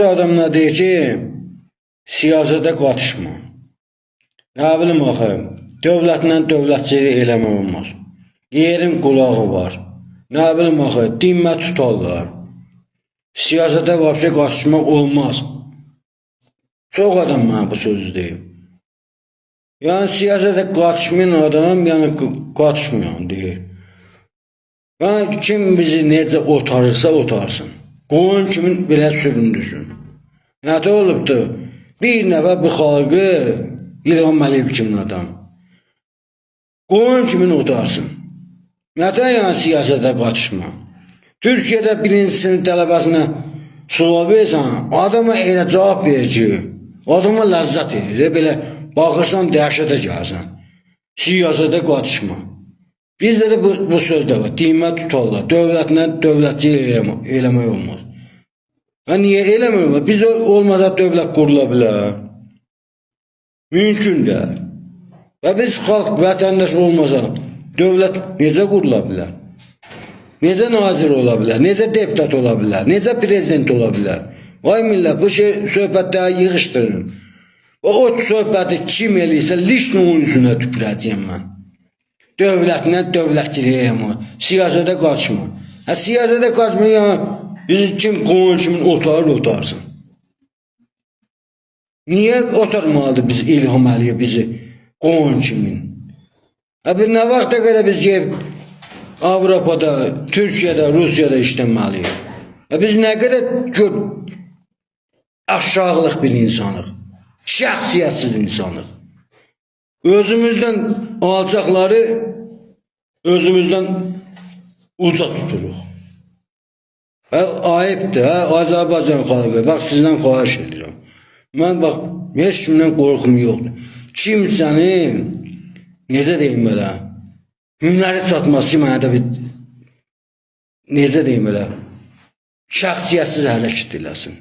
Bəzi adamlar deyir ki, siyasətə qatışma. Nə bilim axı, dövlətlə dövlətçilik eləmək olmaz. Yerin qulağı var. Nə bilim axı, dinmə tutarlar. Siyasətə vəbsə qatışmaq olmaz. Çox adam mənə bu sözü deyib. Yəni siyasətə qatışmayan adam, yəni qatışmayan deyir. Yəni kim bizi necə otarırsa otarsın. Qoyun kimin belə süründürsün. Nədə olubdur? Bir nəfər bu xalqı İlham Əliyev kimin adam. Qoyun kimin otarsın. Nədən yəni siyasətə qatışma? Türkiyədə birinci sinif tələbəsinə sual versən, adama elə cavab verir ki, adama ləzzət edir. Belə baxırsan, dəhşətə gəlsən. Siyasətə qatışma. Bizdə də bu söz də var. Dinmə tutarlar. Dövlətlə dövlətçilik eləmək olmaz. Və niyə eləmək olmaz? Biz olmasa dövlət qurula bilər. Mümkün də. Və biz xalq, vətəndaş olmasa dövlət necə qurula bilər? Necə nazir ola bilər? Necə deputat ola bilər? Necə prezident ola bilər? Vay millət, bu söhbətləri yığışdırın. O söhbəti kim eləyirsə, lişlə onun üzünə tüpürəcəyim mən. Dövlətlə dövlətçilik eləmə, siyasətə qaçma. Siyasətə qaçma, yəni bizi kim qoyun kimin otarsın. Niyə otarmalıdır biz İlham Əliyev bizi qoyun kimin? Bir nə vaxta qədər biz gəlib Avropada, Türkiyədə, Rusiyada işləməliyik. Biz nə qədər aşağılıq bir insanıq, şəxsiyyətsiz insanıq. Özümüzdən alacaqları özümüzdən uzaq tuturuq. Ayıbdır, Azərbaycan xalqı, bax sizdən xahiş edirəm. Mən bax, heç kimdən qorxum yoxdur. Kimsənin, necə deyim belə, hünəri çatmaz ki, mənə də bir, necə deyim belə, şəxsiyyətsiz hərəkət eləsin.